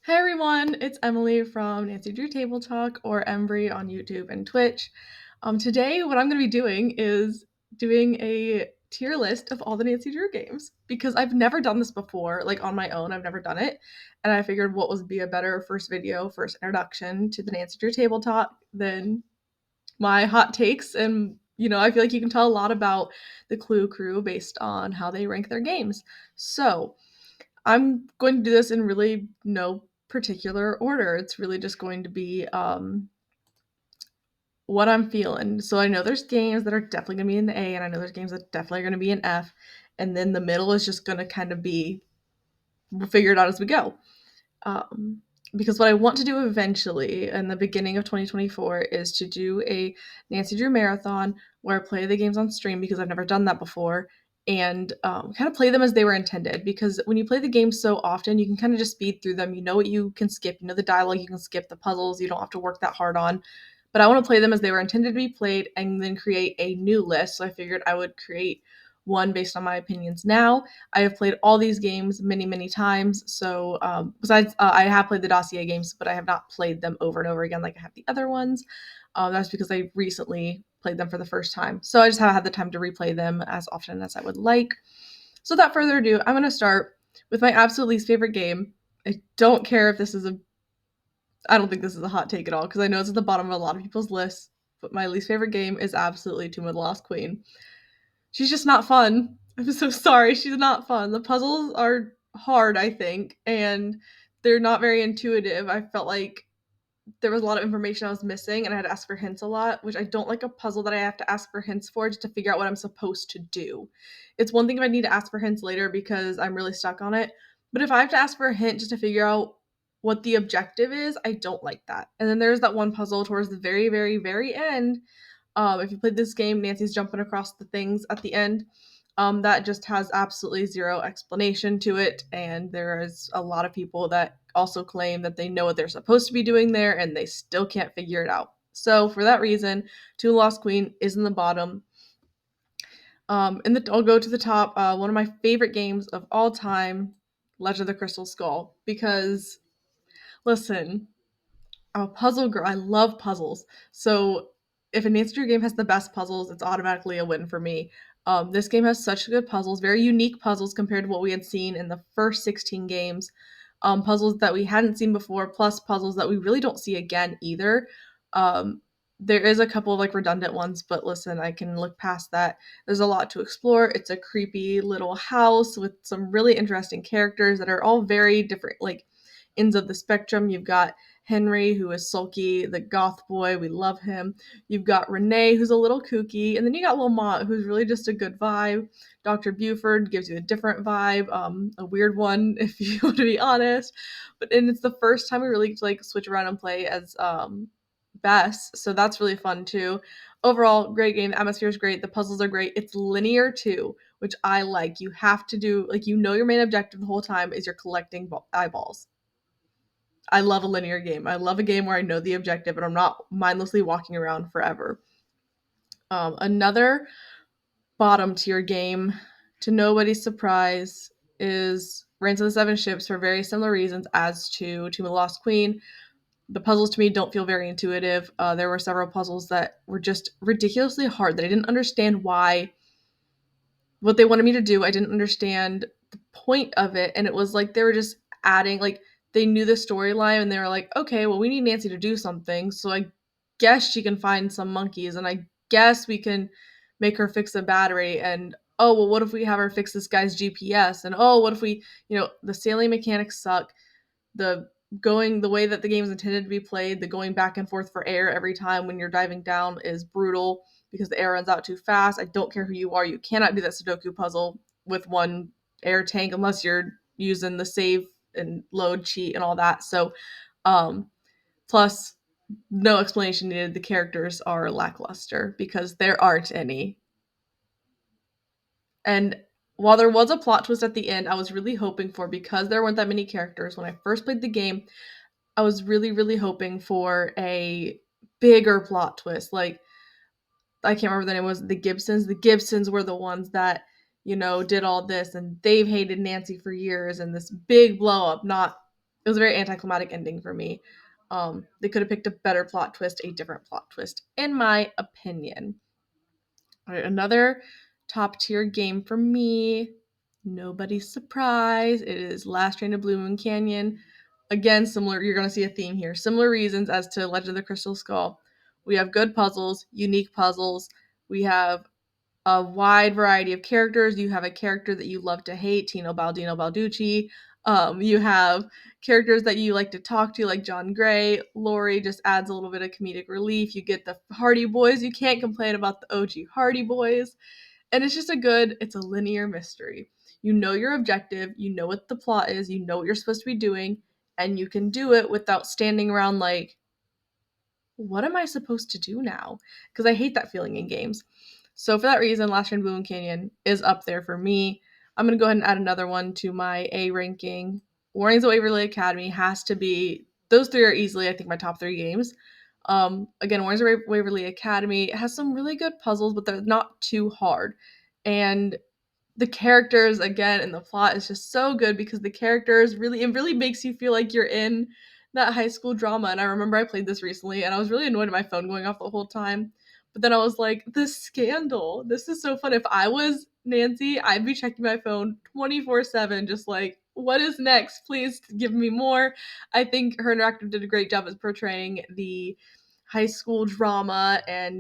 Hey everyone, it's Emily from Nancy Drew Table Talk or Embry on YouTube and Twitch. Today, what I'm going to be doing is doing a tier list of all the Nancy Drew games because I've never done this before, like on my own. I've never done it, and I figured what would be a better first video, first introduction to the Nancy Drew Table Talk than my hot takes. And I feel like you can tell a lot about the Clue crew based on how they rank their games. So I'm going to do this in really no particular order. It's really just going to be what I'm feeling. So I know there's games that are definitely going to be in the A, and I know there's games that definitely are going to be in F, and then the middle is just going to kind of be we'll figure it out as we go. Um, because what I want to do eventually in the beginning of 2024 is to do a Nancy Drew marathon where I play the games on stream because I've never done that before and kind of play them as they were intended. Because when you play the games so often, you can kind of just speed through them. You know what you can skip, you know the dialogue you can skip, the puzzles you don't have to work that hard on. But I want to play them as they were intended to be played and then create a new list. So I figured I would create one based on my opinions now. I have played all these games many, many times. So besides, I have played the Dossier games, but I have not played them over and over again like I have the other ones. That's because I recently played them for the first time. So I just haven't had the time to replay them as often as I would like. So without further ado, I'm going to start with my absolute least favorite game. I don't care if this is a I don't think this is a hot take at all because I know it's at the bottom of a lot of people's lists, but my least favorite game is absolutely Tomb of the Lost Queen. She's just not fun. I'm so sorry. She's not fun. The puzzles are hard, I think, and they're not very intuitive. I felt like there was a lot of information I was missing, and I had to ask for hints a lot, which I don't like a puzzle that I have to ask for hints for just to figure out what I'm supposed to do. It's one thing if I need to ask for hints later because I'm really stuck on it, but if I have to ask for a hint just to figure out what the objective is, I don't like that. And then there's that one puzzle towards the very, very, very end. If you played this game, Nancy's jumping across the things at the end. That just has absolutely zero explanation to it, and there is a lot of people that also claim that they know what they're supposed to be doing there, and they still can't figure it out. So for that reason, Two Lost Queen is in the bottom. I'll go to the top. One of my favorite games of all time, Legend of the Crystal Skull, because listen, I'm a puzzle girl. I love puzzles. So if a Nancy Drew game has the best puzzles, it's automatically a win for me. This game has such good puzzles, very unique puzzles compared to what we had seen in the first 16 games. Puzzles that we hadn't seen before, plus puzzles that we really don't see again either. Um, there is a couple of like redundant ones, but listen, I can look past that. There's a lot to explore. It's a creepy little house with some really interesting characters that are all very different, like ends of the spectrum. You've got Henry, who is sulky, the goth boy. We love him. You've got Renee, who's a little kooky. And then you got Lamont, who's really just a good vibe. Dr. Buford gives you a different vibe, a weird one, if you want to be honest. And it's the first time we really get to like switch around and play as Bess. So that's really fun too. Overall, great game. The atmosphere is great. The puzzles are great. It's linear too, which I like. You have to do, like, your main objective the whole time is you're collecting eyeballs. I love a linear game. I love a game where I know the objective and I'm not mindlessly walking around forever. Another bottom tier game, to nobody's surprise, is Reigns of the Seven Ships for very similar reasons as to Tomb of the Lost Queen. The puzzles to me don't feel very intuitive. There were several puzzles that were just ridiculously hard that I didn't understand what they wanted me to do. I didn't understand the point of it, and it was like they were just adding, like, they knew the storyline and they were like, okay, well, we need Nancy to do something, so I guess she can find some monkeys, and I guess we can make her fix a battery, and oh, well, what if we have her fix this guy's GPS, and oh, what if we, the sailing mechanics suck, the way that the game is intended to be played, the going back and forth for air every time when you're diving down is brutal because the air runs out too fast. I don't care who you are. You cannot do that Sudoku puzzle with one air tank unless you're using the save and load cheat and all that. So, plus, no explanation needed. The characters are lackluster because there aren't any. And while there was a plot twist at the end, I was really hoping for, because there weren't that many characters when I first played the game, I was really, really hoping for a bigger plot twist. Like, I can't remember the name, was the Gibsons. The Gibsons were the ones that, did all this, and they've hated Nancy for years, and this big blow up, not It was a very anticlimactic ending for me. They could have picked a better plot twist, a different plot twist, in my opinion. All right, another top tier game for me. Nobody's surprise. It is Last Train to Blue Moon Canyon. Again, similar. You're going to see a theme here. Similar reasons as to Legend of the Crystal Skull. We have good puzzles, unique puzzles. We have a wide variety of characters. You have a character that you love to hate, Tino Baldino Balducci. You have characters that you like to talk to, like John Gray. Lori just adds a little bit of comedic relief. You get the Hardy Boys. You can't complain about the OG Hardy Boys. And it's just it's a linear mystery. You know your objective, you know what the plot is, you know what you're supposed to be doing, and you can do it without standing around like, what am I supposed to do now? Because I hate that feeling in games. So for that reason, Last Train Blue Canyon is up there for me. I'm gonna go ahead and add another one to my A ranking. Warnings of Waverly Academy has to be, those three are easily, I think, my top three games. Again, Warnings of Waverly Academy has some really good puzzles, but they're not too hard. And the characters again and the plot is just so good because the characters really, it really makes you feel like you're in that high school drama. And I remember I played this recently and I was really annoyed at my phone going off the whole time, but then I was like, the scandal, this is so fun. If I was Nancy, I'd be checking my phone 24/7, just like, what is next? Please give me more. I think her interactive did a great job at portraying the high school drama. And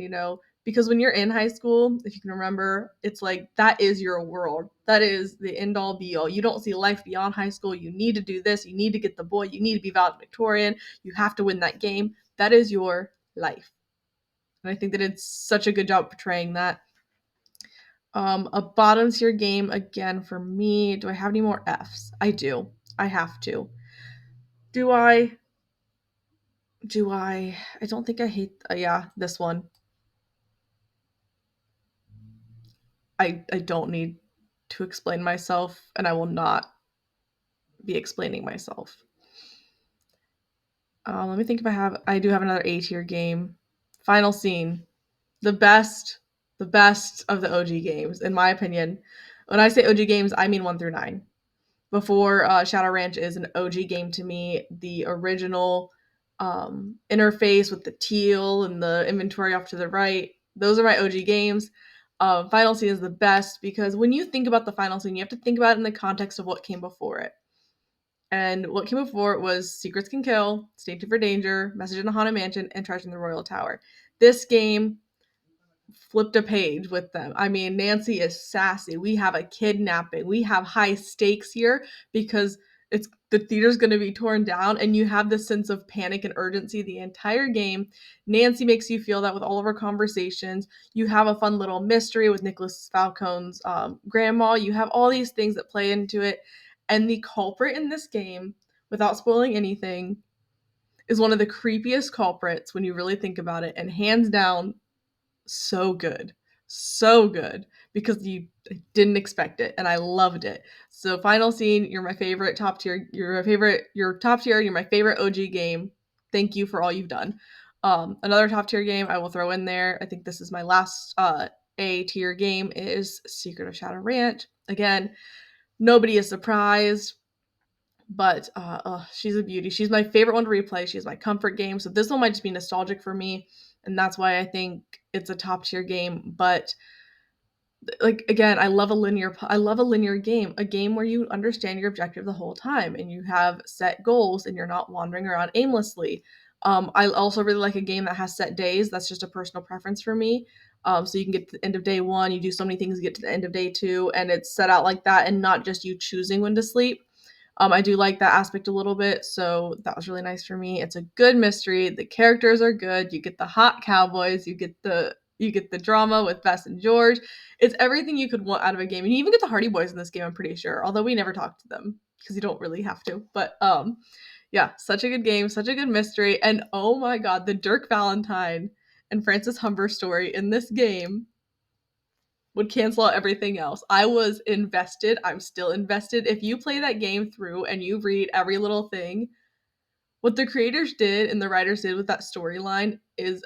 because when you're in high school, if you can remember, it's like that is your world. That is the end all be all. You don't see life beyond high school. You need to do this. You need to get the boy. You need to be valedictorian. You have to win that game. That is your life. And I think that it's such a good job portraying that. A bottom tier game again for me. Do I have any more Fs? I do. I have to. Do I? Do I? I don't think I hate. Yeah, this one. I don't need to explain myself, and I will not be explaining myself. Let me think if I do have another A tier game. Final Scene, the best, the best of the OG games, in my opinion. When I say OG games, I mean 1 through 9. Before Shadow Ranch is an OG game to me. The original interface with the teal and the inventory off to the right, those are my OG games. Final Scene is the best because when you think about the Final Scene, you have to think about it in the context of what came before it. And what came before it was Secrets Can Kill, Stay Tuned for Danger, Message in the Haunted Mansion, and Treasure in the Royal Tower. This game flipped a page with them. I mean, Nancy is sassy. We have a kidnapping. We have high stakes here because it's the theater's going to be torn down, and you have this sense of panic and urgency the entire game. Nancy makes you feel that with all of her conversations. You have a fun little mystery with Nicholas Falcone's grandma. You have all these things that play into it, and the culprit in this game, without spoiling anything, is one of the creepiest culprits when you really think about it, and hands down so good. So good because you didn't expect it and I loved it. So Final Scene, you're my favorite top tier. You're top tier, you're my favorite OG game. Thank you for all you've done. Another top tier game I will throw in there. I think this is my last A tier game is Secret of Shadow Ranch. Again, nobody is surprised. But she's a beauty. She's my favorite one to replay. She's my comfort game. So this one might just be nostalgic for me, and that's why I think it's a top tier game. But like again, I love a linear game, a game where you understand your objective the whole time and you have set goals and you're not wandering around aimlessly. I also really like a game that has set days. That's just a personal preference for me. So you can get to the end of day 1, you do so many things to get to the end of day 2, and it's set out like that and not just you choosing when to sleep. I do like that aspect a little bit, so that was really nice for me. It's a good mystery. The characters are good. You get the hot cowboys. You get the drama with Bess and George. It's everything you could want out of a game. And you even get the Hardy Boys in this game, I'm pretty sure. Although we never talk to them because you don't really have to. But yeah, such a good game, such a good mystery. And oh my god, the Dirk Valentine and Francis Humber story in this game would cancel out everything else. I was invested. I'm still invested. If you play that game through and you read every little thing, what the creators did and the writers did with that storyline is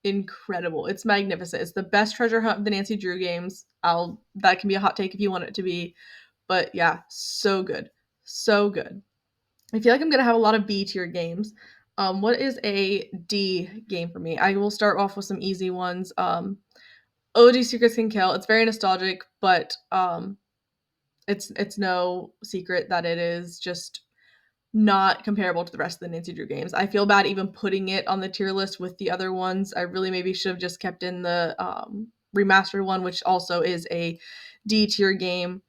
incredible. It's magnificent. It's the best treasure hunt of the Nancy Drew games. That can be a hot take if you want it to be. But yeah, so good. So good. I feel like I'm gonna have a lot of B tier games. What is a D game for me? I will start off with some easy ones. OG Secrets Can Kill. It's very nostalgic, but it's no secret that it is just not comparable to the rest of the Nancy Drew games. I feel bad even putting it on the tier list with the other ones. I really maybe should have just kept in the remastered one, which also is a D tier game.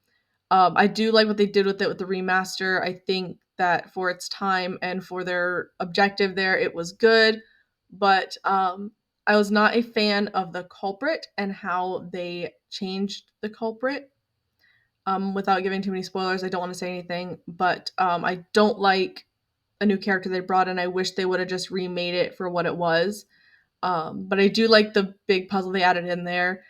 I do like what they did with it with the remaster. I think that for its time and for their objective there, it was good. But I was not a fan of the culprit and how they changed the culprit. Without giving too many spoilers, I don't want to say anything, but I don't like a new character they brought in. I wish they would have just remade it for what it was. But I do like the big puzzle they added in there.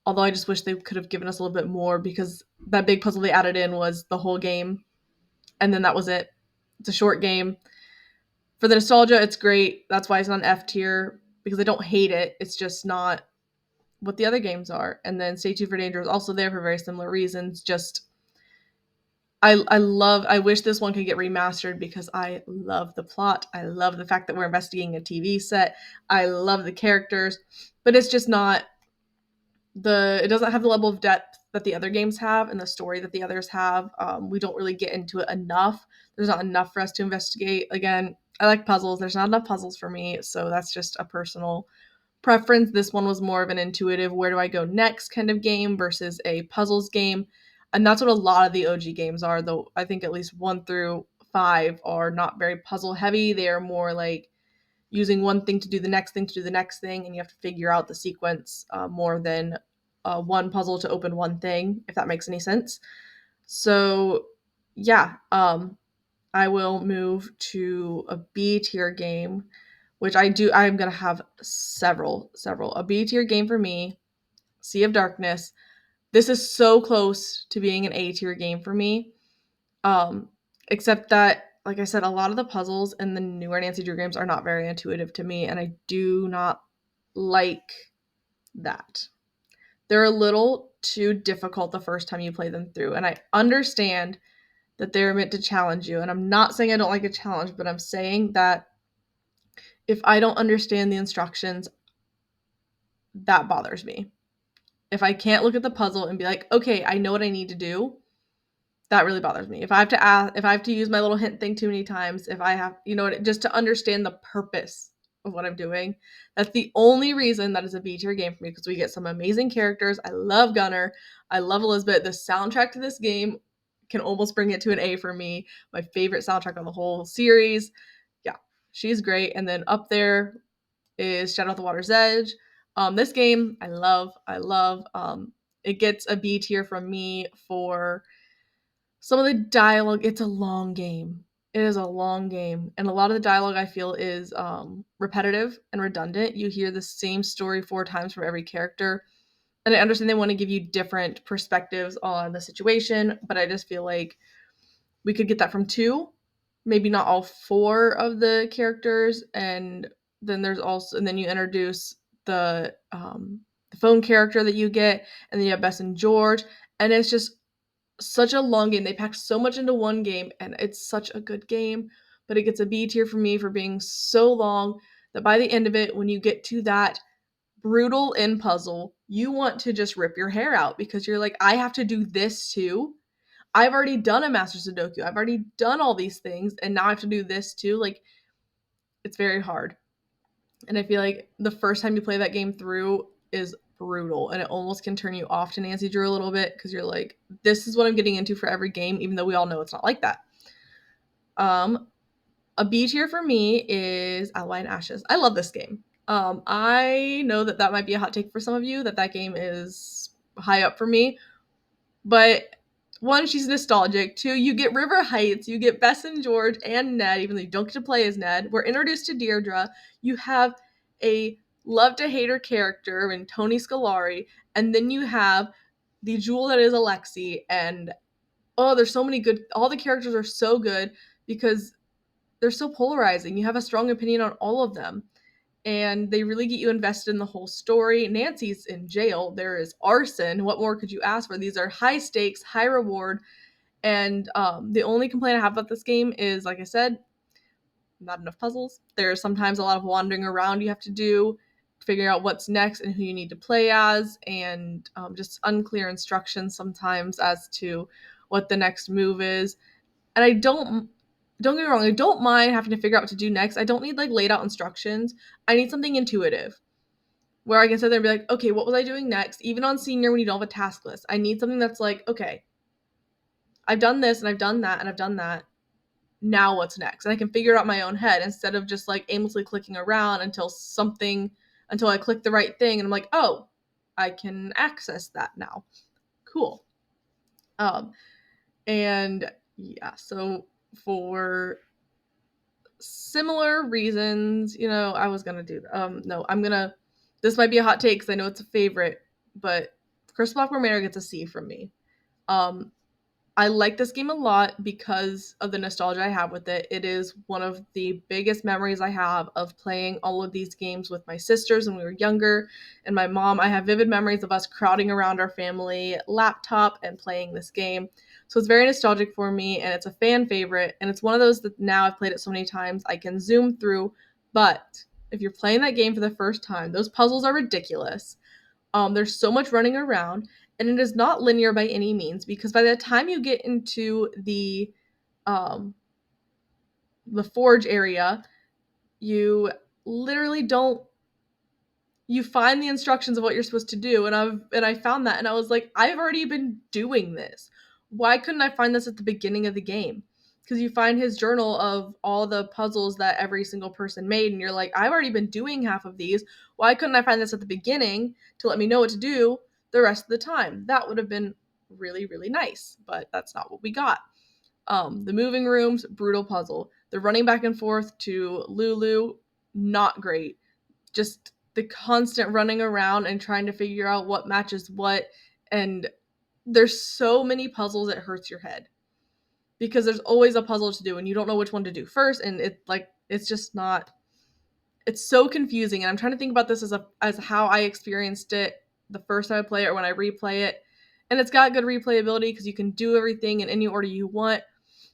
Although I just wish they could have given us a little bit more because that big puzzle they added in was the whole game. And then that was it. It's a short game. For the nostalgia, it's great. That's why it's not an F tier because I don't hate it. It's just not what the other games are. And then Stay Tuned for Danger is also there for very similar reasons. Just I wish this one could get remastered because I love the plot. I love the fact that we're investigating a TV set. I love the characters, but it's just not it doesn't have the level of depth that the other games have and the story that the others have. We don't really get into it enough. There's not enough for us to investigate. Again, I like puzzles. There's not enough puzzles for me, so that's just a personal preference. This one was more of an intuitive where do I go next kind of game versus a puzzles game. And that's what a lot of the OG games are, though I think at least 1 through 5 are not very puzzle heavy. They are more like using one thing to do the next thing to do the next thing, and you have to figure out the sequence more than one puzzle to open one thing, if that makes any sense. So, yeah, I will move to a B tier game, which I'm going to have several. A B tier game for me, Sea of Darkness. This is so close to being an A tier game for me. Um, Except that, like I said, a lot of the puzzles in the newer Nancy Drew games are not very intuitive to me, and I do not like that. They're a little too difficult the first time you play them through, and I understand that they're meant to challenge you. And I'm not saying I don't like a challenge, but I'm saying that if I don't understand the instructions, that bothers me. If I can't look at the puzzle and be like, okay, I know what I need to do, that really bothers me. If I have to ask, if I have to use my little hint thing too many times, if I have, just to understand the purpose of what I'm doing, that's the only reason that is a B tier game for me because we get some amazing characters. I love Gunner. I love Elizabeth. The soundtrack to this game can almost bring it to an A for me. My favorite soundtrack on the whole series. Yeah, she's great. And then up there is Shadow of the Water's Edge. This game I love. I love. It gets a B tier from me for some of the dialogue. It's a long game. It is a long game, and a lot of the dialogue I feel is repetitive and redundant. You hear the same story 4 times from every character, and I understand they want to give you different perspectives on the situation, but I just feel like we could get that from 2, maybe not all 4 of the characters, and then you introduce the phone character that you get, and then you have Bess and George, and it's just such a long game. They packed so much into one game, and it's such a good game, but it gets a B tier for me for being so long that by the end of it, when you get to that brutal end puzzle, you want to just rip your hair out because you're like, I have to do this too. I've already done a Master Sudoku. I've already done all these things, and now I have to do this too. Like, it's very hard. And I feel like the first time you play that game through is brutal, and it almost can turn you off to Nancy Drew a little bit because you're like, this is what I'm getting into for every game, even though we all know it's not like that. A B tier for me is Allied Ashes. I love this game. I know that might be a hot take for some of you, that game is high up for me, but 1, she's nostalgic. 2, you get River Heights, you get Bess and George and Ned, even though you don't get to play as Ned. We're introduced to Deirdre. You have a love to hate her character in Tony Scolari, and then you have the jewel that is Alexi, and there's so many good, all the characters are so good because they're so polarizing. You have a strong opinion on all of them, and they really get you invested in the whole story. Nancy's in jail. There is arson. What more could you ask for? These are high stakes, high reward, And the only complaint I have about this game is, like I said, not enough puzzles. There's sometimes a lot of wandering around you have to do, figuring out what's next and who you need to play as, and just unclear instructions sometimes as to what the next move is. And don't get me wrong, I don't mind having to figure out what to do next. I don't need like laid out instructions. I need something intuitive where I can sit there and be like, okay, what was I doing next? Even on senior when you don't have a task list, I need something that's like, okay, I've done this and I've done that and I've done that. Now what's next? And I can figure it out in my own head instead of just like aimlessly clicking around until I click the right thing and I'm like, oh, I can access that now. Cool. Um, and yeah, so for similar reasons, I was gonna do no, this might be a hot take because I know it's a favorite, but Crystal Blackmore Manor gets a C from me. Um, I like this game a lot because of the nostalgia I have with it. It is one of the biggest memories I have of playing all of these games with my sisters when we were younger and my mom. I have vivid memories of us crowding around our family laptop and playing this game. So it's very nostalgic for me and it's a fan favorite. And it's one of those that now I've played it so many times I can zoom through. But if you're playing that game for the first time, those puzzles are ridiculous. There's so much running around, and it is not linear by any means because by the time you get into um, the forge area, you literally don't. You find the instructions of what you're supposed to do, and I found that, and I was like, I've already been doing this. Why couldn't I find this at the beginning of the game? Because you find his journal of all the puzzles that every single person made, and you're like, I've already been doing half of these. Why couldn't I find this at the beginning to let me know what to do the rest of the time? That would have been really, really nice, but that's not what we got. The moving rooms, brutal puzzle. The running back and forth to Lulu, not great. Just the constant running around and trying to figure out what matches what. And there's so many puzzles it hurts your head because there's always a puzzle to do and you don't know which one to do first, and it's just not, it's so confusing. And I'm trying to think about this as how I experienced it the first time I play it or when I replay it. And it's got good replayability because you can do everything in any order you want,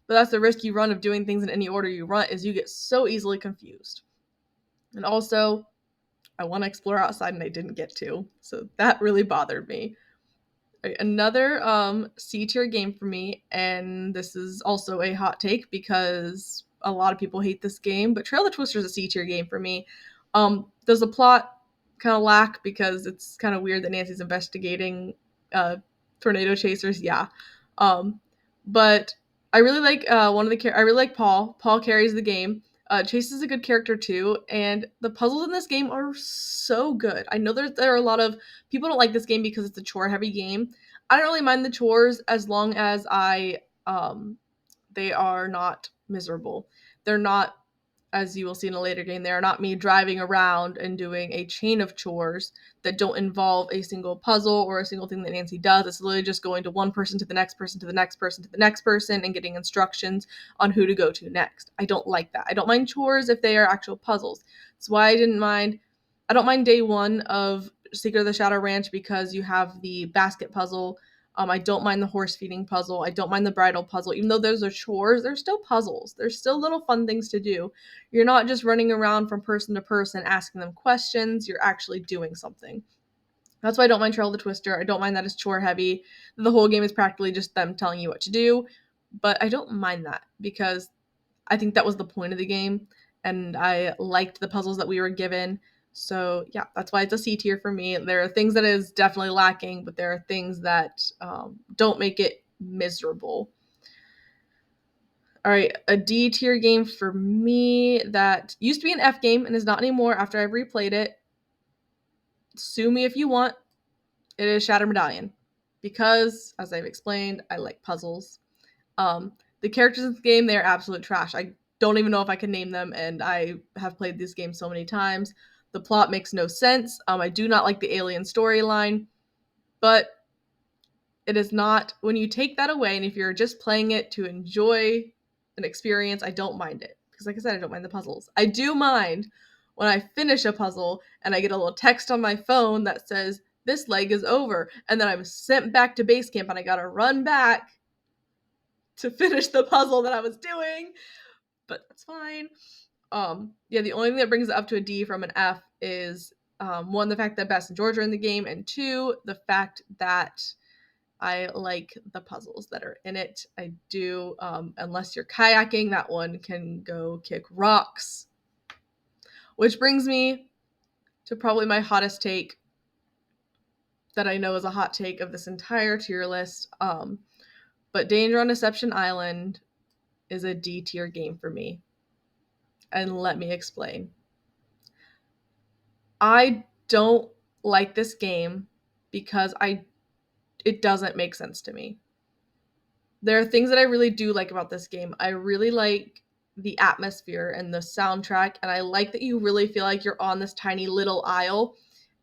but that's the risk you run of doing things in any order you want, is you get so easily confused. And also, I want to explore outside and I didn't get to, so that really bothered me. Right, another C tier game for me, and this is also a hot take because a lot of people hate this game, but Trail the Twister is a C tier game for me. Does the plot kind of lack because it's kind of weird that Nancy's investigating uh, tornado chasers? Yeah, um, but I really like I really like Paul. Paul carries the game. Chase is a good character too, and the puzzles in this game are so good. I know there are a lot of people don't like this game because it's a chore heavy game. I don't really mind the chores as long as they are not miserable. They're not, as you will see in a later game, they are not me driving around and doing a chain of chores that don't involve a single puzzle or a single thing that Nancy does. It's literally just going to one person to the next person to the next person to the next person and getting instructions on who to go to next. I don't like that. I don't mind chores if they are actual puzzles. That's why I don't mind day one of Secret of the Shadow Ranch because you have the basket puzzle. I don't mind the horse feeding puzzle. I don't mind the bridal puzzle. Even though those are chores, they're still puzzles. There's still little fun things to do. You're not just running around from person to person asking them questions. You're actually doing something. That's why I don't mind Trail the Twister. I don't mind that it's chore heavy. The whole game is practically just them telling you what to do. But I don't mind that because I think that was the point of the game. And I liked the puzzles that we were given. So yeah, that's why it's a C tier for me. There are things that is definitely lacking, but there are things that don't make it miserable. All right, a D tier game for me that used to be an F game and is not anymore after I've replayed it. Sue me if you want. It is Shattered Medallion. Because, as I've explained, I like puzzles. The characters in the game, they're absolute trash. I don't even know if I can name them, and I have played this game so many times. The plot makes no sense. I do not like the alien storyline, but it is not, when you take that away, and if you're just playing it to enjoy an experience, I don't mind it. Because like I said, I don't mind the puzzles. I do mind when I finish a puzzle and I get a little text on my phone that says, this leg is over, and then I'm sent back to base camp and I gotta run back to finish the puzzle that I was doing, but that's fine. Yeah, the only thing that brings it up to a D from an F is one, the fact that Bess and George are in the game, and two, the fact that I like the puzzles that are in it. I do, unless you're kayaking, that one can go kick rocks. Which brings me to probably my hottest take that I know is a hot take of this entire tier list. But Danger on Deception Island is a D tier game for me. And let me explain. I don't like this game because it doesn't make sense to me. There are things that I really do like about this game. I really like the atmosphere and the soundtrack, and I like that you really feel like you're on this tiny little isle,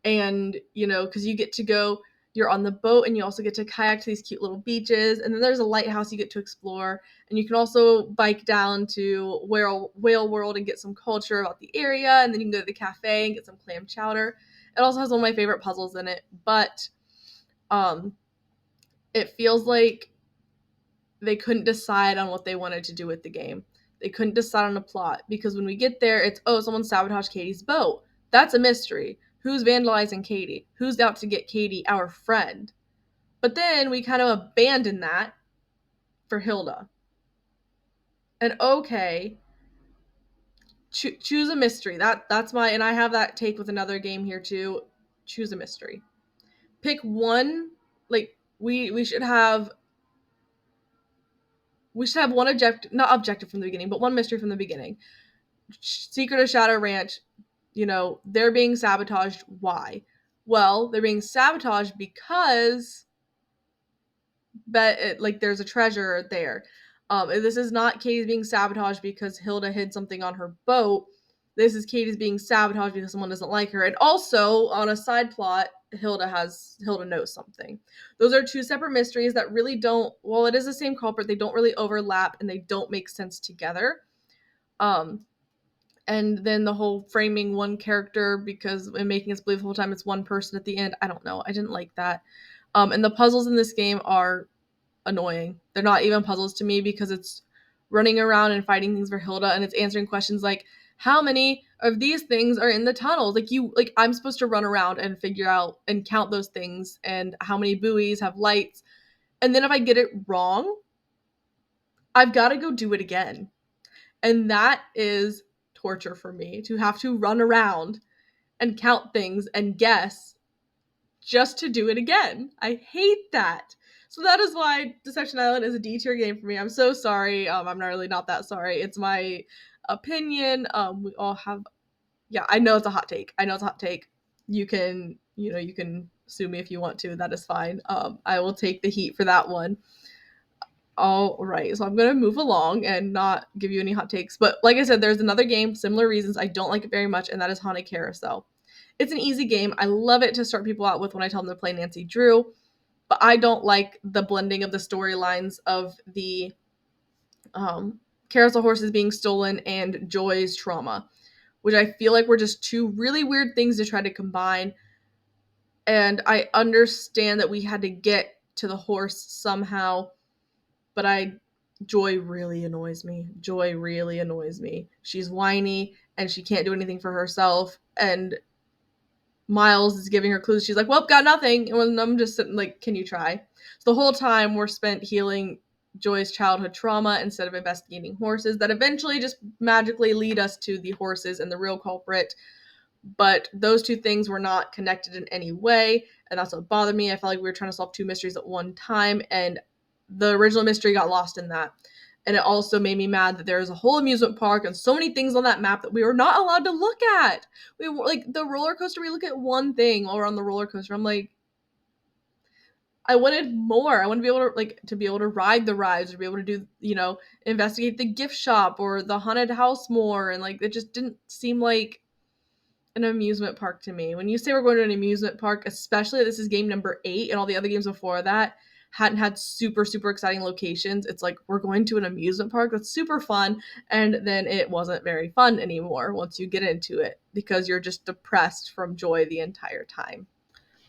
and because you get to go, you're on the boat, and you also get to kayak to these cute little beaches, and then there's a lighthouse you get to explore, and you can also bike down to Whale World and get some culture about the area, and then you can go to the cafe and get some clam chowder. It also has one of my favorite puzzles in it, but it feels like they couldn't decide on what they wanted to do with the game. They couldn't decide on a plot, because when we get there, it's, oh, someone sabotaged Katie's boat. That's a mystery. Who's vandalizing Katie? Who's out to get Katie, our friend? But then we kind of abandon that for Hilda. And okay, choose a mystery. That's my, and I have that take with another game here too. Choose a mystery. Pick one. Like we should have one not objective from the beginning, but one mystery from the beginning. Secret of Shadow Ranch, they're being sabotaged. Why? Well, they're being sabotaged because there's a treasure there. This is not Katie's being sabotaged because Hilda hid something on her boat. This is Katie's being sabotaged because someone doesn't like her. And also, on a side plot, Hilda knows something. Those are two separate mysteries that really don't, well, it is the same culprit, they don't really overlap and they don't make sense together. And then the whole framing one character and making us believe the whole time it's one person at the end, I don't know. I didn't like that. And the puzzles in this game are annoying. They're not even puzzles to me because it's running around and fighting things for Hilda, and it's answering questions like, how many of these things are in the tunnels? I'm supposed to run around and figure out and count those things and how many buoys have lights. And then if I get it wrong, I've got to go do it again. And that is torture for me, to have to run around and count things and guess just to do it again. I hate that. So that is why Deception Island is a D tier game for me. I'm so sorry. I'm not that sorry. It's my opinion. We all have, yeah, I know it's a hot take. You can sue me if you want to. That is fine. I will take the heat for that one. All right, so I'm going to move along and not give you any hot takes. But like I said, there's another game, similar reasons. I don't like it very much, and that is Haunted Carousel. It's an easy game. I love it to start people out with when I tell them to play Nancy Drew. But I don't like the blending of the storylines of the Carousel horses being stolen and Joy's trauma, which I feel like were just two really weird things to try to combine. And I understand that we had to get to the horse somehow, but Joy really annoys me. She's whiny and she can't do anything for herself. And Miles is giving her clues. She's like, well, got nothing. And I'm just sitting like, can you try? So the whole time we're spent healing Joy's childhood trauma instead of investigating horses that eventually just magically lead us to the horses and the real culprit. But those two things were not connected in any way, and that's what bothered me. I felt like we were trying to solve two mysteries at one time, and the original mystery got lost in that. And it also made me mad that there's a whole amusement park and so many things on that map that we were not allowed to look at. We were like, the roller coaster, we look at one thing while we're on the roller coaster. I'm like, I wanted more. I want to be able to ride the rides, or be able to do, investigate the gift shop or the haunted house more. And it just didn't seem like an amusement park to me. When you say we're going to an amusement park, especially this is game number 8 and all the other games before that hadn't had super, super exciting locations, it's like, we're going to an amusement park that's super fun, and then it wasn't very fun anymore once you get into it, because you're just depressed from Joy the entire time.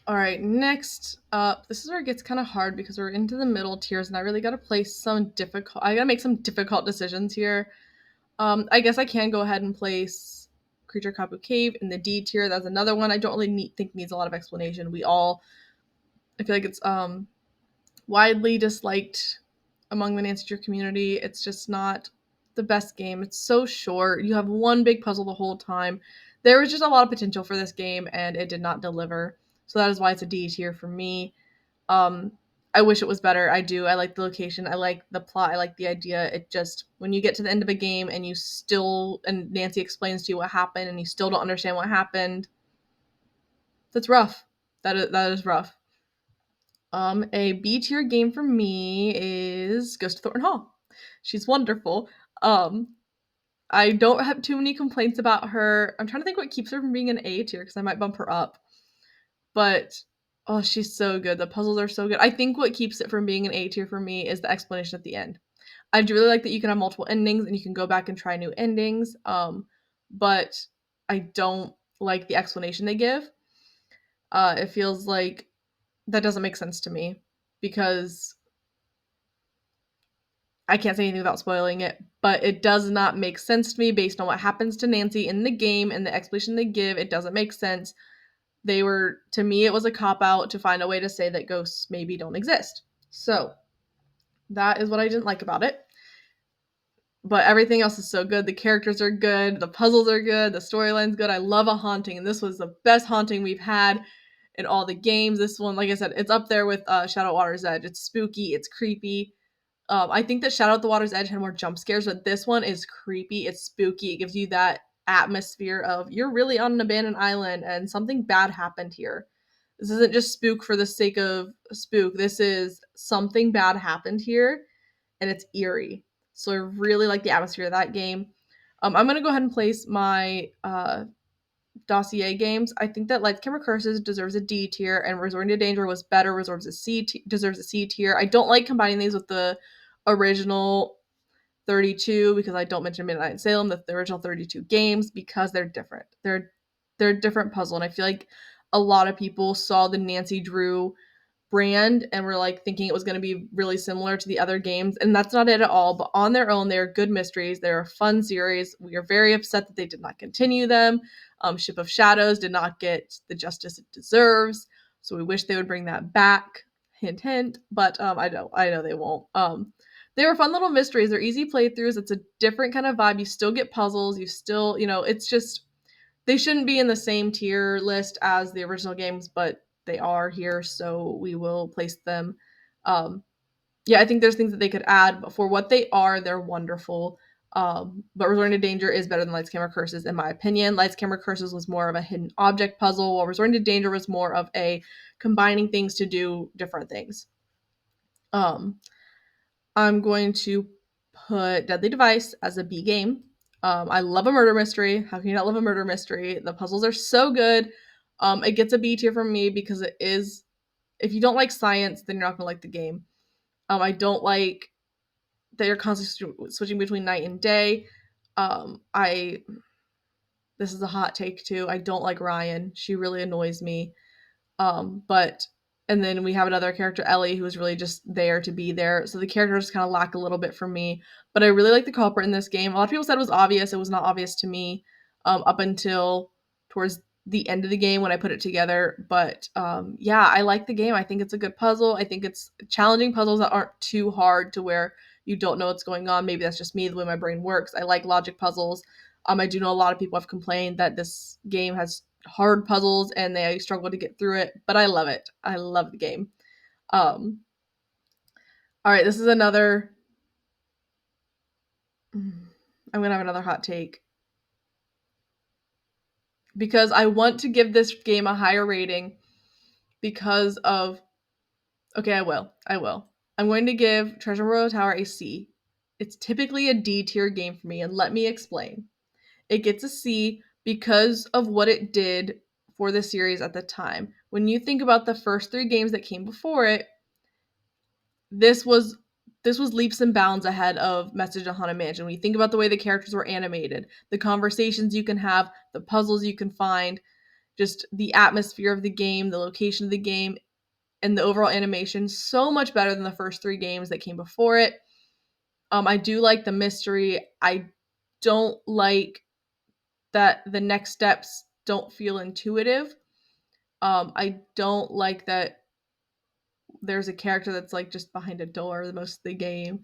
All right, next up, this is where it gets kind of hard because we're into the middle tiers, and I really got to place some difficult. I got to make some difficult decisions here. I guess I can go ahead and place Creature Kapu Cave in the D tier. That's another one I don't really think needs a lot of explanation. I feel like it's widely disliked among the Nancy Drew community. It's just not the best game. It's so short. You have one big puzzle the whole time. There was just a lot of potential for this game, and it did not deliver. So that is why it's a D tier for me. Um, I wish it was better. I do. I like the location. I like the plot. I like the idea. It just, when you get to the end of a game and and Nancy explains to you what happened and you still don't understand what happened, that's rough. That is rough. A B tier game for me is Ghost of Thornton Hall. She's wonderful. Um, I don't have too many complaints about her. I'm trying to think what keeps her from being an A tier because I might bump her up. But oh, she's so good. The puzzles are so good. I think what keeps it from being an A tier for me is the explanation at the end. I do really like that you can have multiple endings and you can go back and try new endings. But I don't like the explanation they give. It feels like that doesn't make sense to me because I can't say anything without spoiling it, but it does not make sense to me based on what happens to Nancy in the game and the explanation they give. It doesn't make sense. To me, it was a cop out to find a way to say that ghosts maybe don't exist. So that is what I didn't like about it. But everything else is so good. The characters are good. The puzzles are good. The storyline's good. I love a haunting, and this was the best haunting we've had in all the games. This one, like I said, it's up there with Shadow at Water's Edge. It's spooky. It's creepy. I think that Shadow at the Water's Edge had more jump scares, but this one is creepy. It's spooky. It gives you that atmosphere of you're really on an abandoned island and something bad happened here. This isn't just spook for the sake of spook. This is something bad happened here, and it's eerie. So I really like the atmosphere of that game. I'm gonna go ahead and place my Dossier games. I think that Lights Camera Curses deserves a D tier, and Resorting to Danger was better. Deserves a C tier. I don't like combining these with the original 32 because I don't mention Midnight in Salem, the original 32 games, because they're different. They're a different puzzle, and I feel like a lot of people saw the Nancy Drew brand and were like thinking it was going to be really similar to the other games, and that's not it at all. But on their own, they're good mysteries. They're a fun series. We are very upset that they did not continue them. Ship of Shadows did not get the justice it deserves, so we wish they would bring that back. Hint, hint. But I know they won't. They were fun little mysteries. They're easy playthroughs. It's a different kind of vibe. You still get puzzles. You still, it's just they shouldn't be in the same tier list as the original games, but they are here, so we will place them. Um, yeah, I think there's things that they could add, but for what they are, they're wonderful. But Resorting to Danger is better than Lights Camera Curses, in my opinion. Lights Camera Curses was more of a hidden object puzzle, while Resorting to Danger was more of a combining things to do different things. Um, I'm going to put Deadly Device as a B game. I love a murder mystery. How can you not love a murder mystery? The puzzles are so good. It gets a B tier from me because it is. If you don't like science, then you're not gonna like the game. I don't like that you're constantly switching between night and day. I This is a hot take too. I don't like Ryan. She really annoys me. But and then we have another character, Ellie, who is really just there to be there. So the characters kind of lack a little bit for me. But I really like the culprit in this game. A lot of people said it was obvious. It was not obvious to me up until towards the end of the game when I put it together. But yeah, I like the game. I think it's a good puzzle. I think it's challenging puzzles that aren't too hard to where you don't know what's going on. Maybe that's just me, the way my brain works. I like logic puzzles. I do know a lot of people have complained that this game has hard puzzles and they struggle to get through it, but I love it. I love the game. Um, all right, this is another. I'm gonna have another hot take because I want to give this game a higher rating because of. Okay, I will. I will. I'm going to give Treasure Royal Tower a C. It's typically a D tier game for me, and let me explain. It gets a C because of what it did for the series at the time. When you think about the first three games that came before it, this was leaps and bounds ahead of Message on Haunted Mansion. When you think about the way the characters were animated, the conversations you can have, the puzzles you can find, just the atmosphere of the game, the location of the game, and the overall animation so much better than the first 3 games that came before it. I do like the mystery. I don't like that the next steps don't feel intuitive. I don't like that there's a character that's like just behind a door the most of the game.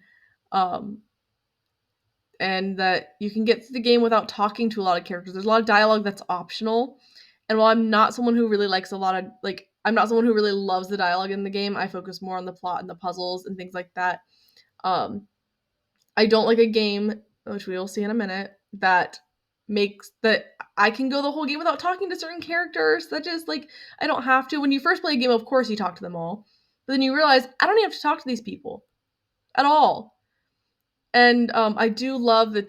Um, and that you can get through the game without talking to a lot of characters. There's a lot of dialogue that's optional. And while I'm not someone who really likes a lot of like I'm not someone who really loves the dialogue in the game, I focus more on the plot and the puzzles and things like that. Um, I don't like a game, which we will see in a minute, that makes that I can go the whole game without talking to certain characters. That just like I don't have to. When you first play a game, of course you talk to them all. But then you realize I don't even have to talk to these people at all. And I do love the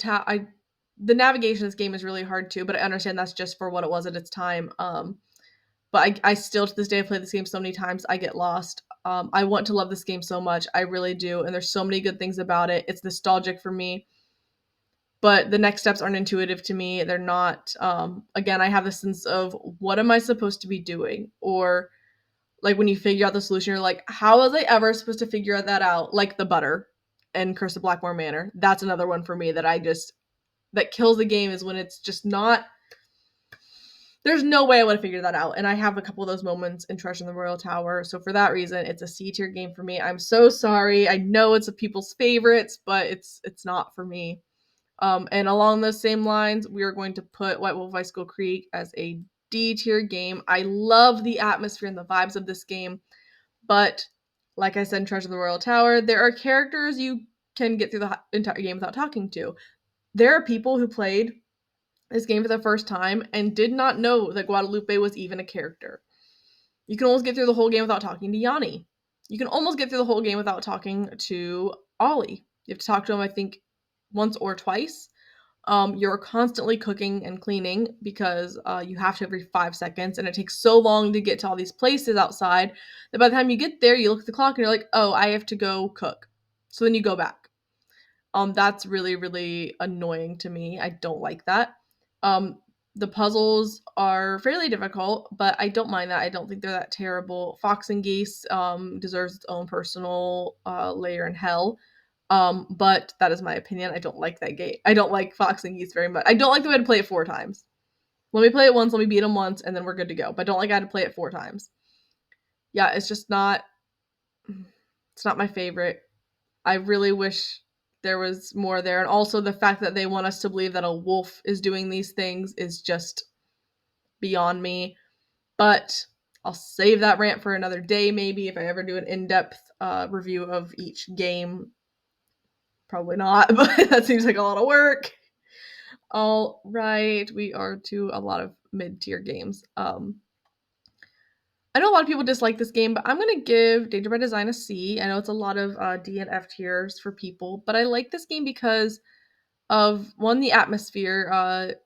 navigation of this game is really hard too, but I understand that's just for what it was at its time. But I still to this day have played this game so many times I get lost. I want to love this game so much, I really do, and there's so many good things about it. It's nostalgic for me, but the next steps aren't intuitive to me. They're not. Again, I have this sense of what am I supposed to be doing, or like when you figure out the solution, you're like, how was I ever supposed to figure that out? Like the butter and Curse of Blackmore Manor. That's another one for me that that kills the game is when it's just not. There's no way I would have figured that out. And I have a couple of those moments in Treasure in the Royal Tower. So for that reason, it's a C tier game for me. I'm so sorry. I know it's a people's favorites, but it's not for me. And along those same lines, we are going to put White Wolf High School Creek as a D tier game. I love the atmosphere and the vibes of this game, but like I said in Treasure of the Royal Tower, there are characters you can get through the entire game without talking to. There are people who played this game for the first time and did not know that Guadalupe was even a character. You can almost get through the whole game without talking to Yanni. You can almost get through the whole game without talking to Ollie. You have to talk to him, I think, once or twice. You're constantly cooking and cleaning because you have to every 5 seconds, and it takes so long to get to all these places outside that by the time you get there, you look at the clock and you're like, oh, I have to go cook. So then you go back. That's really, really annoying to me. I don't like that. Um, the puzzles are fairly difficult, but I don't mind that. I don't think they're that terrible. Fox and Geese deserves its own personal layer in hell. But that is my opinion. I don't like that game. I don't like Fox and Geese very much. I don't like the way to play it 4 times. Let me play it once, let me beat them once, and then we're good to go. But I don't like I had to play it 4 times. Yeah, it's just not. It's not my favorite. I really wish there was more there. And also the fact that they want us to believe that a wolf is doing these things is just beyond me. But I'll save that rant for another day, maybe, if I ever do an in-depth review of each game. Probably not, but that seems like a lot of work. All right, we are to a lot of mid-tier games. I know a lot of people dislike this game, but I'm gonna give Danger by Design a C. I know it's a lot of D and F tiers for people, but I like this game because of one, the atmosphere.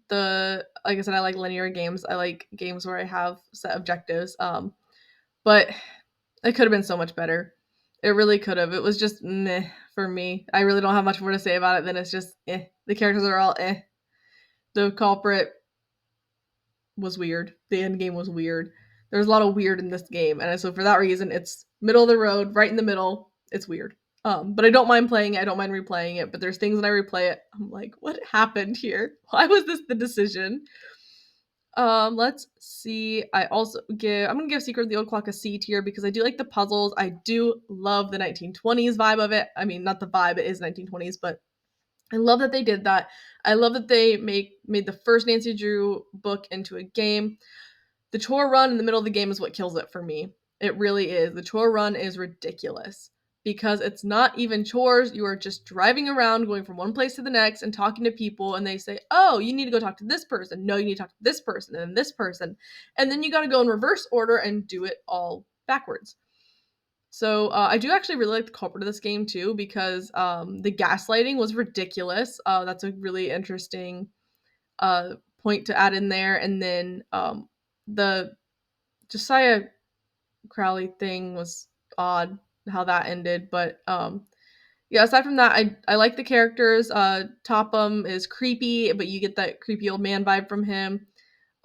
The like I said, I like linear games. I like games where I have set objectives. But it could have been so much better. It really could have. It was just meh for me. I really don't have much more to say about it than it's just eh. The characters are all eh. The culprit was weird. The end game was weird. There's a lot of weird in this game, and so for that reason, it's middle of the road, right in the middle. It's weird. But I don't mind playing it. I don't mind replaying it. But there's things when I replay it, I'm like, what happened here? Why was this the decision? Let's see. I'm gonna give Secret of the Old Clock a C tier because I do like the puzzles. I do love the 1920s vibe of it. I mean, not the vibe, it is 1920s, but I love that they did that. I love that they made the first Nancy Drew book into a game. The chore run in the middle of the game is what kills it for me. It really is. The chore run is ridiculous because it's not even chores. You are just driving around, going from one place to the next and talking to people, and they say, oh, you need to go talk to this person. No, you need to talk to this person and then this person. And then you got to go in reverse order and do it all backwards. So I do actually really like the culprit of this game too because the gaslighting was ridiculous. That's a really interesting point to add in there. And then the Josiah Crowley thing was odd how that ended, but yeah, aside from that, I like the characters. Topham is creepy, but you get that creepy old man vibe from him.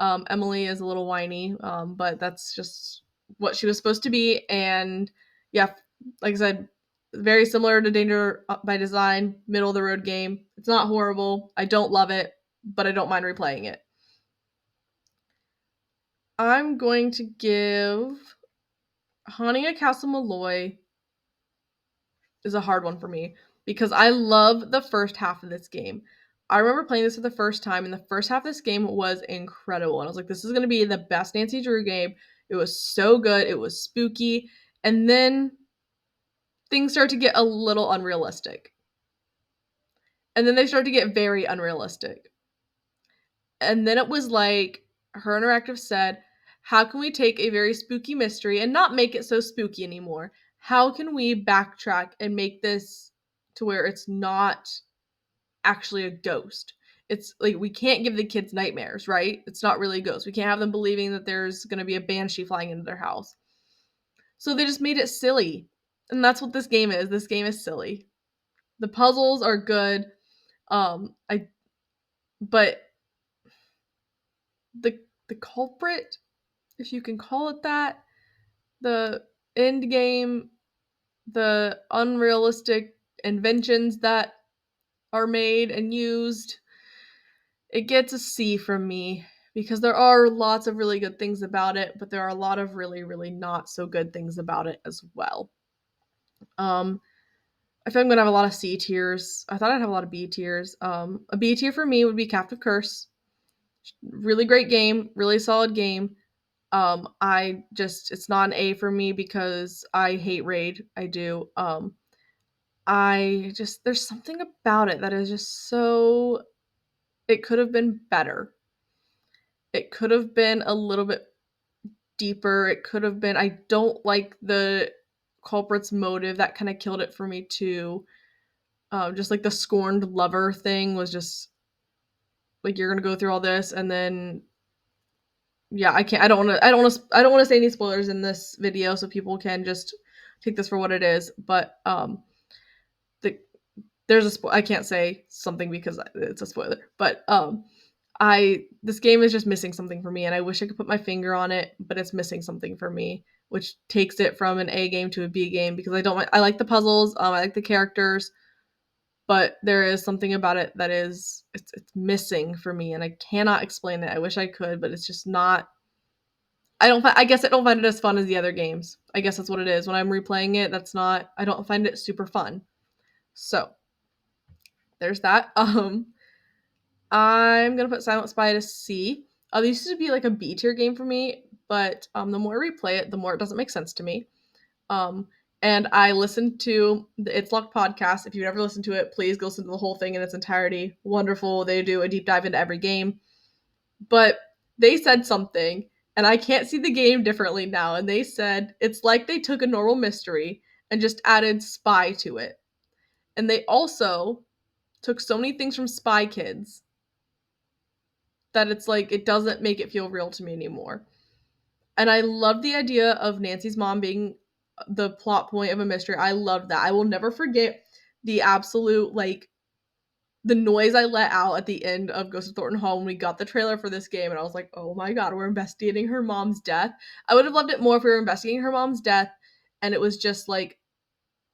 Emily is a little whiny, but that's just what she was supposed to be. And yeah, like I said, very similar to Danger by Design, middle of the road game. It's not horrible. I don't love it, but I don't mind replaying it. I'm going to give Haunting at Castle Malloy is a hard one for me because I love the first half of this game. I remember playing this for the first time, and the first half of this game was incredible. And I was like, this is going to be the best Nancy Drew game. It was so good. It was spooky. And then things start to get a little unrealistic. And then they start to get very unrealistic. And then it was like Her Interactive said, how can we take a very spooky mystery and not make it so spooky anymore? How can we backtrack and make this to where it's not actually a ghost? It's like we can't give the kids nightmares, right? It's not really a ghost. We can't have them believing that there's going to be a banshee flying into their house. So they just made it silly. And that's what this game is. This game is silly. The puzzles are good. I but the culprit, if you can call it that, the end game, the unrealistic inventions that are made and used, it gets a C from me because there are lots of really good things about it, but there are a lot of really, really not so good things about it as well. I feel like I'm gonna have a lot of C tiers. I thought I'd have a lot of B tiers. A B tier for me would be Captive Curse. Really great game, really solid game. I just it's not an A for me because I hate Raid. I do. I just there's something about it that is just so it could have been better. It could have been a little bit deeper. It could have been I don't like the culprit's motive. That kind of killed it for me too. Just like the scorned lover thing was just like you're gonna go through all this and then yeah, I can't. I don't want to say any spoilers in this video, so people can just take this for what it is. But the there's I can't say something because it's a spoiler. But I this game is just missing something for me, and I wish I could put my finger on it, but it's missing something for me, which takes it from an A game to a B game because I like the puzzles, I like the characters, but there is something about it that is it's missing for me, and I cannot explain it. I wish I could, but it's just not. I guess I don't find it as fun as the other games. I guess that's what it is. When I'm replaying it, that's not. I don't find it super fun. So there's that. I'm gonna put Silent Spy to C. This used to be like a B tier game for me, but the more I replay it, the more it doesn't make sense to me. Um, and I listened to the It's Locked podcast. If you've never listened to it, please go listen to the whole thing in its entirety. Wonderful. They do a deep dive into every game. But they said something, and I can't see the game differently now. And they said it's like they took a normal mystery and just added spy to it. And they also took so many things from Spy Kids that it's like it doesn't make it feel real to me anymore. And I love the idea of Nancy's mom being the plot point of a mystery. I love that. I will never forget the absolute like the noise I let out at the end of Ghost of Thornton Hall when we got the trailer for this game, and I was like, oh my god, we're investigating her mom's death. I would have loved it more if we were investigating her mom's death and it was just like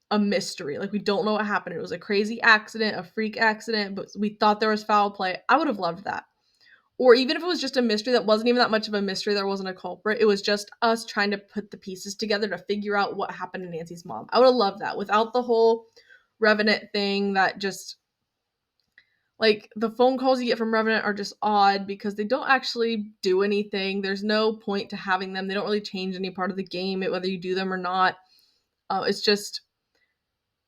a mystery. Like we don't know what happened. It was a crazy accident, a freak accident, but we thought there was foul play. I would have loved that. Or even if it was just a mystery that wasn't even that much of a mystery, there wasn't a culprit. It was just us trying to put the pieces together to figure out what happened to Nancy's mom. I would have loved that without the whole Revenant thing that just like the phone calls you get from Revenant are just odd because they don't actually do anything. There's no point to having them. They don't really change any part of the game, whether you do them or not. It's just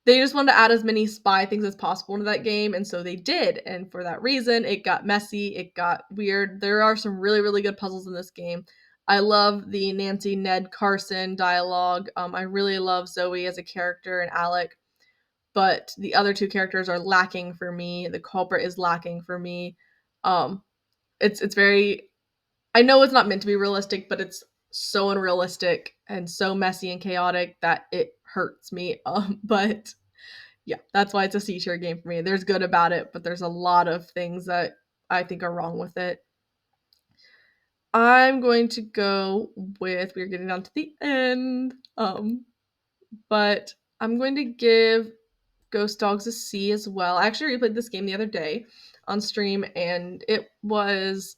they just wanted to add as many spy things as possible into that game, and so they did. And for that reason, it got messy, it got weird. There are some really, really good puzzles in this game. I love the Nancy Ned Carson dialogue. I really love Zoe as a character and Alec, but the other two characters are lacking for me. The culprit is lacking for me. Um, it's very. I know it's not meant to be realistic, but it's so unrealistic and so messy and chaotic that it hurts me. But yeah, that's why it's a C tier game for me. There's good about it, but there's a lot of things that I think are wrong with it. I'm going to go with, we're getting down to the end, but I'm going to give Ghost Dogs a C as well. I actually replayed this game the other day on stream, and it was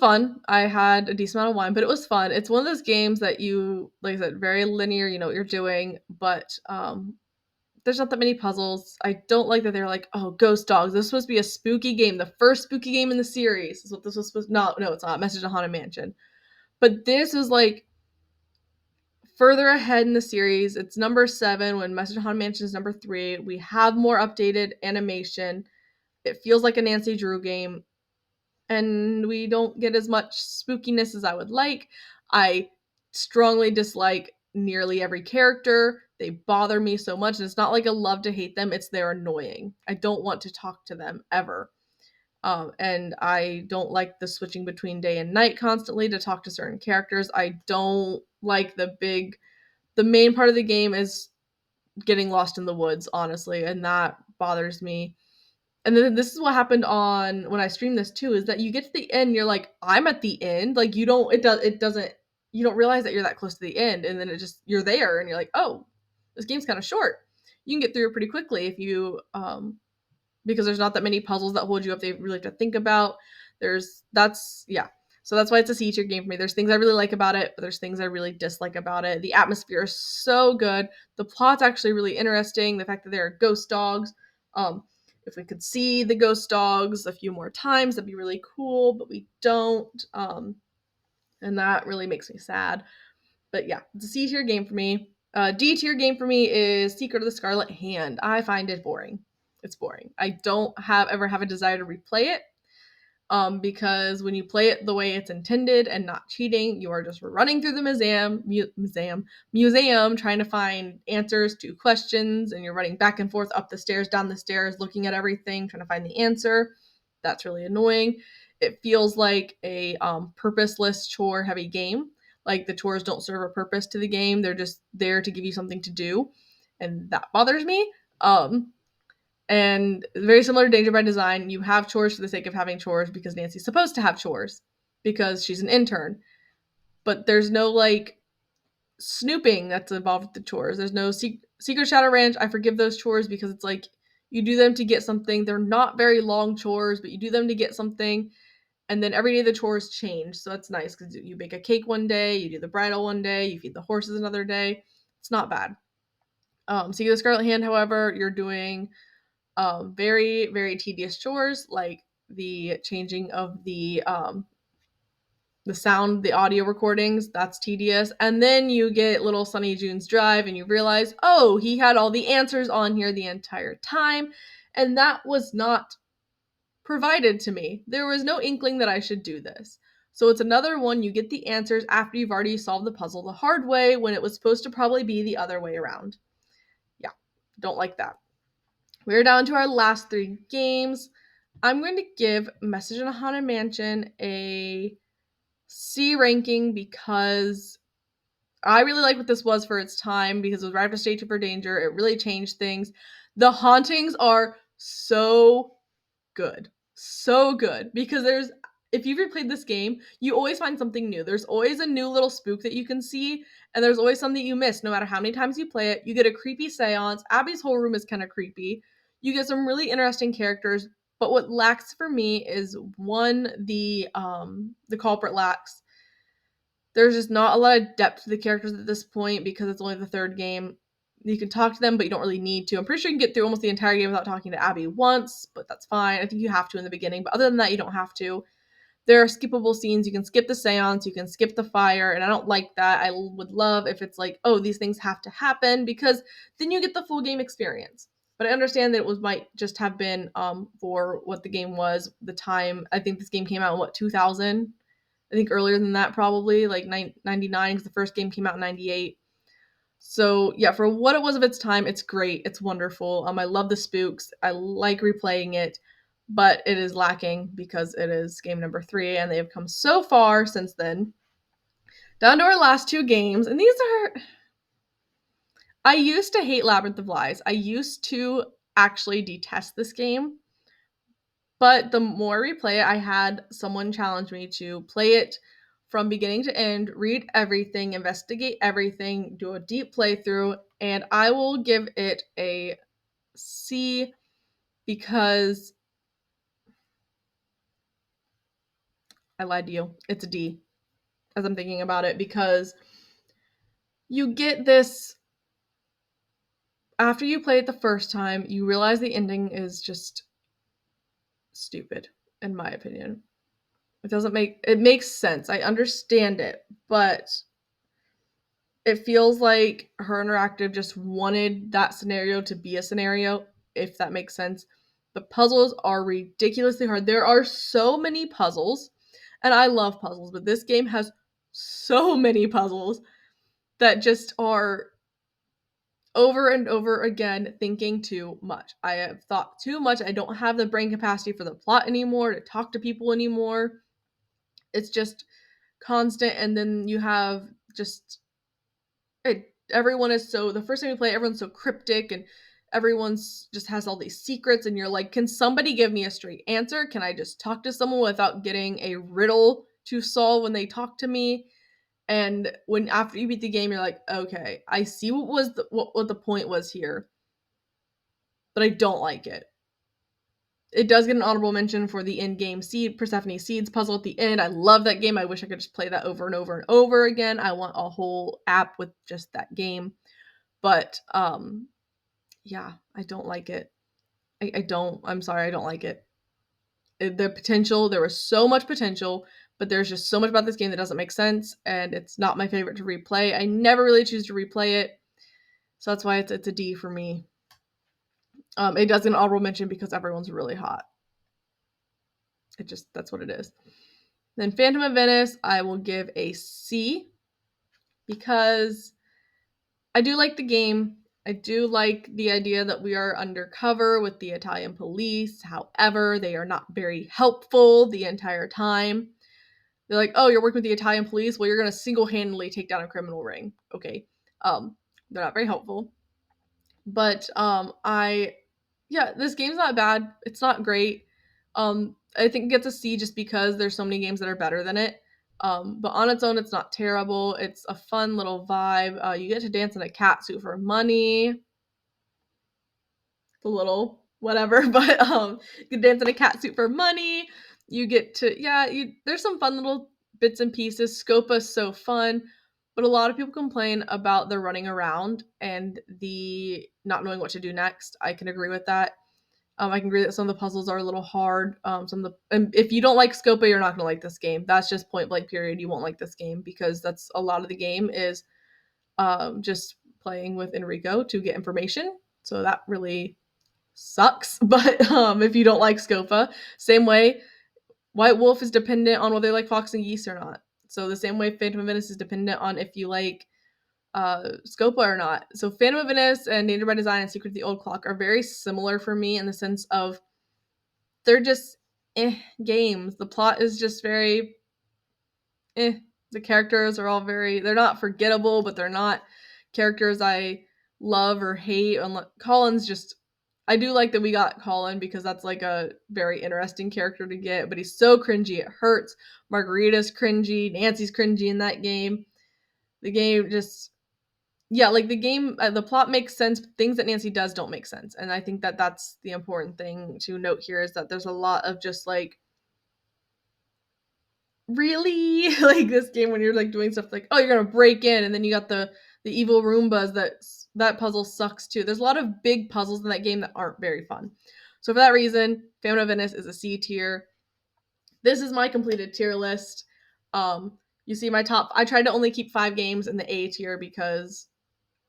fun. I had a decent amount of wine, but it was fun. It's one of those games that you, like I said, very linear, you know what you're doing, but there's not that many puzzles. I don't like that they're like, oh, Ghost Dogs. This was supposed to be a spooky game, the first spooky game in the series. Is what this was supposed to. No, it's not. Message to Haunted Mansion. But this was like further ahead in the series. It's number 7 when Message to Haunted Mansion is number 3. We have more updated animation. It feels like a Nancy Drew game, and we don't get as much spookiness as I would like. I strongly dislike nearly every character. They bother me so much, and it's not like a love to hate them, it's they're annoying. I don't want to talk to them ever. And I don't like the switching between day and night constantly to talk to certain characters. I don't like the main part of the game is getting lost in the woods, honestly, and that bothers me. And then this is what happened on when I streamed this too, is that you get to the end, you're like, I'm at the end. Like it doesn't, you don't realize that you're that close to the end, and then you're there and you're like, oh, this game's kind of short. You can get through it pretty quickly if you because there's not that many puzzles that hold you up. They really have to think about. Yeah. So that's why it's a C tier game for me. There's things I really like about it, but there's things I really dislike about it. The atmosphere is so good. The plot's actually really interesting. The fact that there are ghost dogs. If we could see the ghost dogs a few more times, that'd be really cool, but we don't. And that really makes me sad. But yeah, it's a C tier game for me. D tier game for me is Secret of the Scarlet Hand. I find it boring. It's boring. I don't ever have a desire to replay it. Because when you play it the way it's intended and not cheating, you are just running through the museum trying to find answers to questions, and you're running back and forth up the stairs, down the stairs, looking at everything, trying to find the answer. That's really annoying. It feels like a purposeless chore heavy game. Like the chores don't serve a purpose to the game. They're just there to give you something to do, and that bothers me. And very similar to Danger by Design, you have chores for the sake of having chores because Nancy's supposed to have chores because she's an intern. But there's no like snooping that's involved with the chores. There's no Secret Shadow Ranch. I forgive those chores because it's like you do them to get something. They're not very long chores, but you do them to get something. And then every day the chores change. So that's nice because you bake a cake one day, you do the bridal one day, you feed the horses another day. It's not bad. Secret of the Scarlet Hand, however, you're doing very, very tedious chores like the changing of the sound, the audio recordings. That's tedious. And then you get little Sunny June's Drive and you realize, oh, he had all the answers on here the entire time. And that was not provided to me. There was no inkling that I should do this. So it's another one, you get the answers after you've already solved the puzzle the hard way when it was supposed to probably be the other way around. Yeah, don't like that. We're down to our last 3 games. I'm going to give Message in a Haunted Mansion a C ranking because I really like what this was for its time because it was right after Stage for Danger. It really changed things. The hauntings are so good. So good. Because if you've replayed this game, you always find something new. There's always a new little spook that you can see, and there's always something you miss no matter how many times you play it. You get a creepy seance. Abby's whole room is kind of creepy. You get some really interesting characters, but what lacks for me is one, the culprit lacks. There's just not a lot of depth to the characters at this point because it's only the 3rd game. You can talk to them, but you don't really need to. I'm pretty sure you can get through almost the entire game without talking to Abby once, but that's fine. I think you have to in the beginning, but other than that, you don't have to. There are skippable scenes. You can skip the seance, you can skip the fire, and I don't like that. I would love if it's like, oh, these things have to happen, because then you get the full game experience. But I understand that it might just have been for what the game was, the time. I think this game came out in 2000? I think earlier than that, probably like 99, because the first game came out in 98. So yeah, for what it was of its time, it's great. It's wonderful. I love the spooks. I like replaying it, but it is lacking because it is game number 3, and they have come so far since then. Down to our last 2 games, and these are. I used to hate Labyrinth of Lies. I used to actually detest this game, But the more we play it, I had someone challenge me to play it from beginning to end, read everything, investigate everything, do a deep playthrough, and I will give it a C because I lied to you. It's a D as I'm thinking about it, because you get this after you play it the first time, you realize the ending is just stupid, in my opinion. It makes sense. I understand it, but it feels like Her Interactive just wanted that scenario to be a scenario, if that makes sense. The puzzles are ridiculously hard. There are so many puzzles, and I love puzzles, but this game has so many puzzles that just are over and over again thinking too much. I have thought too much. I don't have the brain capacity for the plot anymore, to talk to people anymore. It's just constant, and then you have just everyone is so the first time you play, everyone's so cryptic, and everyone's just has all these secrets, and you're like, can somebody give me a straight answer? Can I just talk to someone without getting a riddle to solve when they talk to me? And when after you beat the game, you're like, okay, I see what the point was here, but I don't like it. It does get an honorable mention for the in-game seed Persephone Seeds puzzle at the end. I love that game. I wish I could just play that over and over and over again. I want a whole app with just that game. But yeah, I don't like it. I don't. I'm sorry, I don't like it. The potential, there was so much potential, but there's just so much about this game that doesn't make sense, and it's not my favorite to replay. I never really choose to replay it, so that's why it's a D for me. It does get an honorable mention because everyone's really hot. That's what it is. Then Phantom of Venice, I will give a C because I do like the game. I do like the idea that we are undercover with the Italian police. However, they are not very helpful the entire time. They're like, "Oh, you're working with the Italian police? Well, you're going to single-handedly take down a criminal ring." Okay. They're not very helpful. But this game's not bad. It's not great. I think it gets a C just because there's so many games that are better than it. But on its own, it's not terrible. It's a fun little vibe. You get to dance in a cat suit for money. A little whatever, but you can dance in a cat suit for money. You get to there's some fun little bits and pieces. Scopa's so fun, but a lot of people complain about the running around and the not knowing what to do next. I can agree with that. I can agree that some of the puzzles are a little hard. And if you don't like Scopa, you're not gonna like this game. That's just point blank period. You won't like this game because that's a lot of the game is just playing with Enrico to get information. So that really sucks. But if you don't like Scopa, same way, White Wolf is dependent on whether they like Fox and Geese or not. So the same way Phantom of Venice is dependent on if you like Scopa or not. So Phantom of Venice and Danger by Design and Secret of the Old Clock are very similar for me in the sense of they're just games. The plot is just very The characters are all they're not forgettable, but they're not characters I love or hate. Colin's just, I do like that we got Colin because that's like a very interesting character to get, but he's so cringy, it hurts. Margarita's cringy, Nancy's cringy in that game. The game just, like the game, the plot makes sense. But things that Nancy does don't make sense. And I think that that's the important thing to note here is that there's a lot of just like, really like this game when you're like doing stuff like, oh, you're gonna break in, and then you got the evil Roombas. That puzzle sucks too. There's a lot of big puzzles in that game that aren't very fun. So for that reason, Phantom of Venice is a C tier. This is my completed tier list. You see my top. I tried to only keep 5 games in the A tier because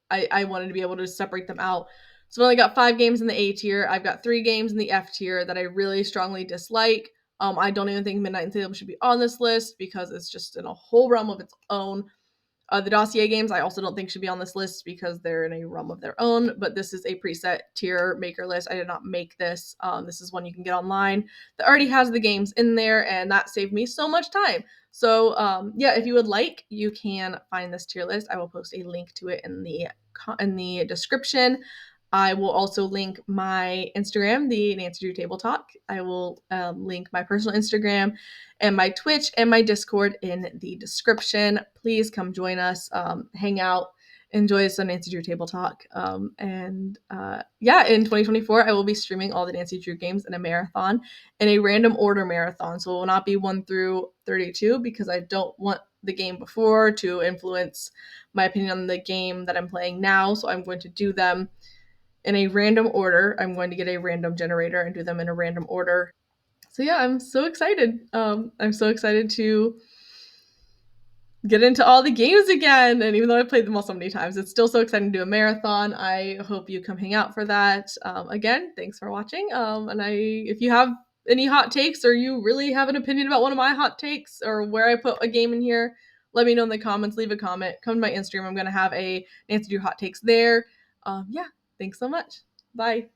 I wanted to be able to separate them out. So I've only got 5 games in the A tier. I've got 3 games in the F tier that I really strongly dislike. I don't even think Midnight and Salem should be on this list because it's just in a whole realm of its own. The Dossier games I also don't think should be on this list because they're in a realm of their own, but this is a preset tier maker list. I did not make this. This is one you can get online that already has the games in there, and that saved me so much time. So if you would like, you can find this tier list. I will post a link to it in the description. I will also link my Instagram, the Nancy Drew Table Talk. I will link my personal Instagram and my Twitch and my Discord in the description. Please come join us, hang out, enjoy some Nancy Drew Table Talk. Yeah, in 2024, I will be streaming all the Nancy Drew games in a marathon, in a random order marathon. So it will not be 1 through 32 because I don't want the game before to influence my opinion on the game that I'm playing now. So I'm going to do them in a random order. I'm going to get a random generator and do them in a random order. So yeah, I'm so excited. I'm so excited to get into all the games again. And even though I played them all so many times, it's still so exciting to do a marathon. I hope you come hang out for that. Again, thanks for watching. If you have any hot takes or you really have an opinion about one of my hot takes or where I put a game in here, let me know in the comments. Leave a comment. Come to my Instagram. I'm going to have a Nancy Drew hot takes there. Yeah, thanks so much. Bye.